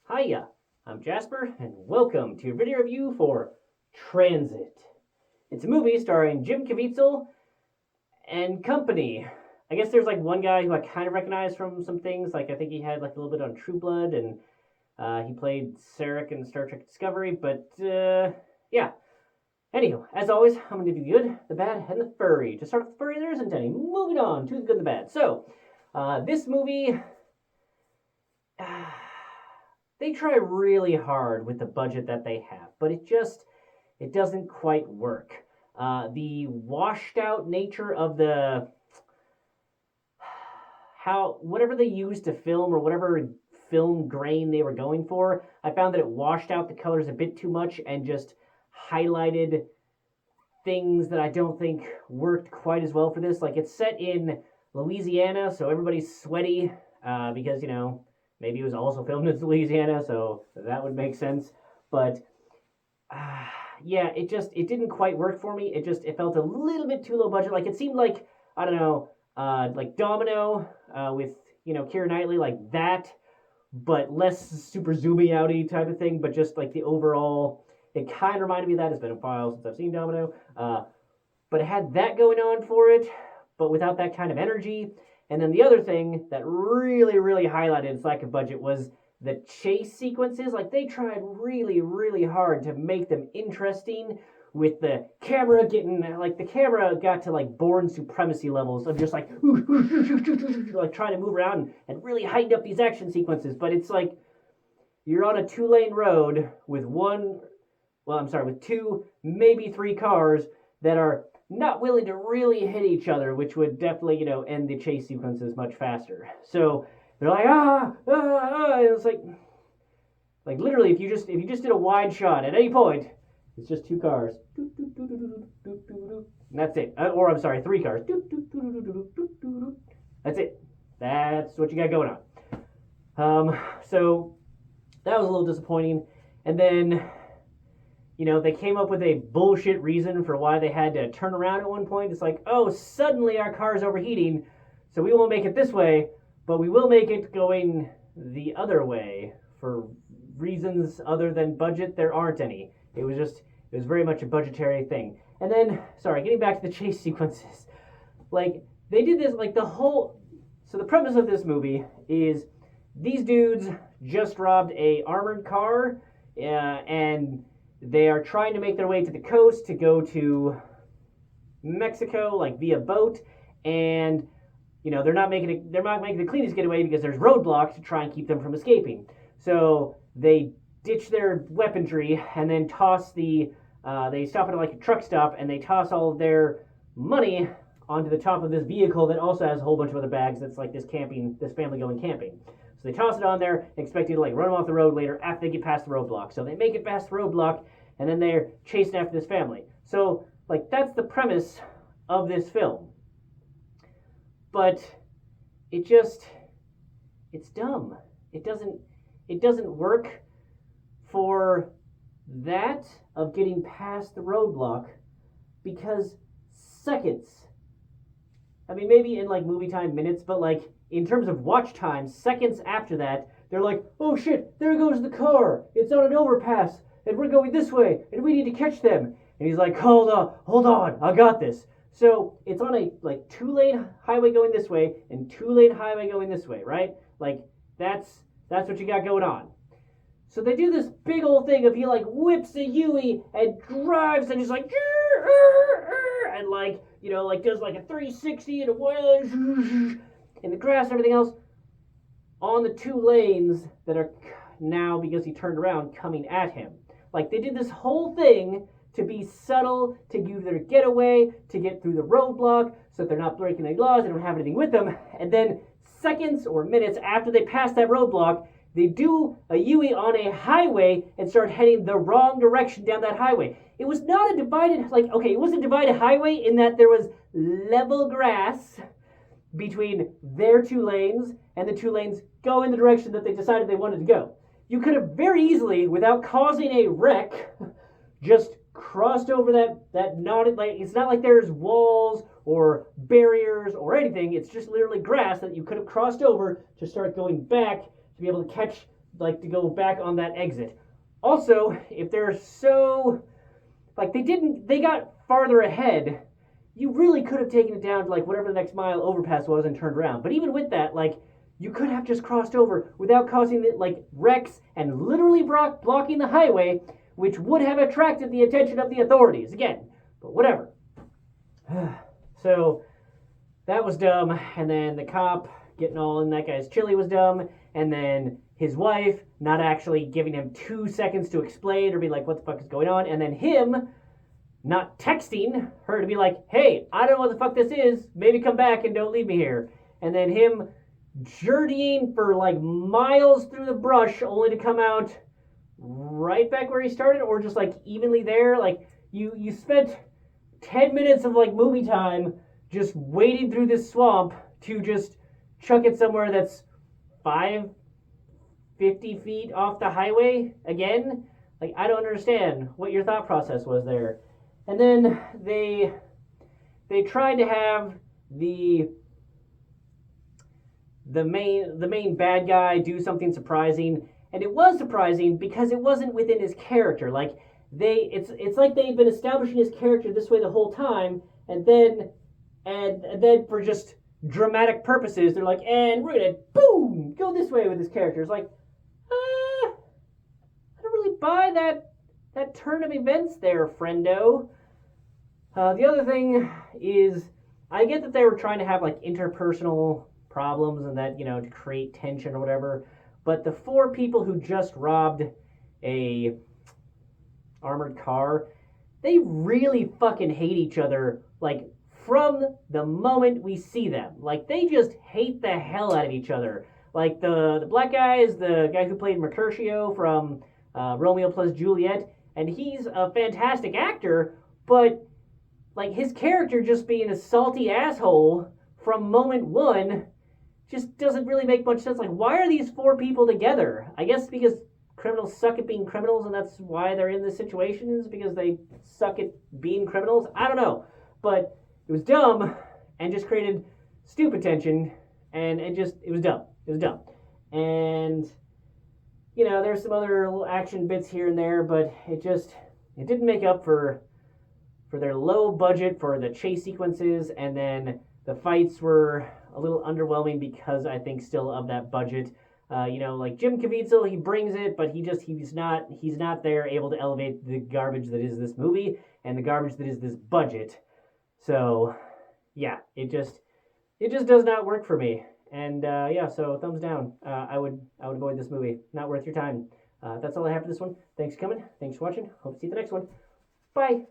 Hiya, I'm Jasper, and welcome to your video review for Transit. It's a movie starring Jim Caviezel and company. I guess there's like one guy who I kind of recognize from some things. Like I think he had like a little bit on True Blood, and he played Sarek in Star Trek Discovery. But yeah. Anywho, as always, I'm going to do the good, the bad, and the furry. To start with the furry, there isn't any. Moving on to the good and the bad. So, this movie they try really hard with the budget that they have, but it doesn't quite work. The washed out nature of the how whatever they used to film or whatever film grain they were going for, I found that it washed out the colors a bit too much and just highlighted things that I don't think worked quite as well for this. Like it's set in Louisiana, so everybody's sweaty because maybe it was also filmed in Louisiana, so that would make sense. But yeah, it didn't quite work for me. It felt a little bit too low budget. Like it seemed like I don't know, like Domino with Keira Knightley, like that, but less super zoomy outy type of thing. But just like the overall, it kind of reminded me of that. It's been a while since I've seen Domino, but it had that going on for it, but without that kind of energy. And then the other thing that really, really highlighted its lack of budget was the chase sequences. Like they tried really, really hard to make them interesting with the camera the camera got to like Bourne Supremacy levels of just like like trying to move around and really heightened up these action sequences. But it's like you're on a 2-lane road with with two, maybe three cars that are not willing to really hit each other, which would definitely, end the chase sequences much faster. So they're like, and it's like literally, if you just did a wide shot at any point, it's just two cars, and that's it. Or I'm sorry, three cars. That's it. That's what you got going on. So that was a little disappointing, and then they came up with a bullshit reason for why they had to turn around at one point. It's like, oh, suddenly our car's overheating, so we won't make it this way, but we will make it going the other way for reasons other than budget. There aren't any. It was very much a budgetary thing. And then, getting back to the chase sequences, like they did this, like so the premise of this movie is these dudes just robbed a armored car, and they are trying to make their way to the coast to go to Mexico, like via boat, and they're not making the cleanest getaway because there's roadblocks to try and keep them from escaping. So they ditch their weaponry and then toss they stop at like a truck stop and they toss all of their money onto the top of this vehicle that also has a whole bunch of other bags. That's like this family going camping. So they toss it on there, expecting to like run them off the road later after they get past the roadblock. So they make it past the roadblock, and then they're chasing after this family. So like that's the premise of this film. But it's dumb. It doesn't work for that of getting past the roadblock because seconds. I mean, maybe in like movie time minutes, but like in terms of watch time, seconds after that, they're like, oh shit, there goes the car. It's on an overpass, and we're going this way, and we need to catch them. And he's like, hold on, I got this. So it's on a like 2-lane highway going this way and 2-lane highway going this way, right? Like that's what you got going on. So they do this big old thing of he like whips a Yui and drives and just like and like does like a 360 and a wedge in the grass and everything else on the 2 lanes that are now, because he turned around, coming at him. Like they did this whole thing to be subtle, to give their getaway, to get through the roadblock, so that they're not breaking any laws, they don't have anything with them. And then seconds or minutes after they pass that roadblock, they do a Yui on a highway and start heading the wrong direction down that highway. It was not a divided, it wasn't a divided highway in that there was level grass between their 2 lanes and the 2 lanes go in the direction that they decided they wanted to go. You could have very easily, without causing a wreck, just crossed over that knotted, like it's not like there's walls or barriers or anything. It's just literally grass that you could have crossed over to start going back to be able to catch like to go back on that exit. Also, if they're so like they got farther ahead, you really could have taken it down to like whatever the next mile overpass was and turned around. But even with that, like you could have just crossed over without causing like wrecks and literally blocking the highway, which would have attracted the attention of the authorities again. But whatever. So that was dumb. And then the cop getting all in that guy's chili was dumb. And then his wife not actually giving him 2 seconds to explain or be like, what the fuck is going on? And then him not texting her to be like, hey, I don't know what the fuck this is. Maybe come back and don't leave me here. And then him journeying for like miles through the brush only to come out right back where he started, or just like evenly there. Like you spent 10 minutes of like movie time just wading through this swamp to just chuck it somewhere that's 50 feet off the highway again. Like, I don't understand what your thought process was there. And then they tried to have the main bad guy do something surprising, and it was surprising because it wasn't within his character. Like it's like they'd been establishing his character this way the whole time, and then for just dramatic purposes, they're like, and we're gonna boom go this way with this character. It's like, I don't really buy that turn of events there, friendo. The other thing is, I get that they were trying to have like interpersonal problems and that, to create tension or whatever, but the 4 people who just robbed a armored car, they really fucking hate each other, like from the moment we see them. Like they just hate the hell out of each other. Like the black guy is the guy who played Mercutio from Romeo plus Juliet, and he's a fantastic actor, but like his character just being a salty asshole from moment one just doesn't really make much sense. Like, why are these 4 people together? I guess because criminals suck at being criminals, and that's why they're in this situation, is because they suck at being criminals. I don't know, but it was dumb and just created stupid tension, and it was dumb. It was dumb. And there's some other little action bits here and there, but it didn't make up for their low budget for the chase sequences, and then the fights were a little underwhelming because I think still of that budget. Like Jim Caviezel, he brings it, but he's not there able to elevate the garbage that is this movie and the garbage that is this budget. So yeah, it just does not work for me. And so thumbs down. I would avoid this movie. Not worth your time. That's all I have for this one. Thanks for coming. Thanks for watching. Hope to see you the next one. Bye.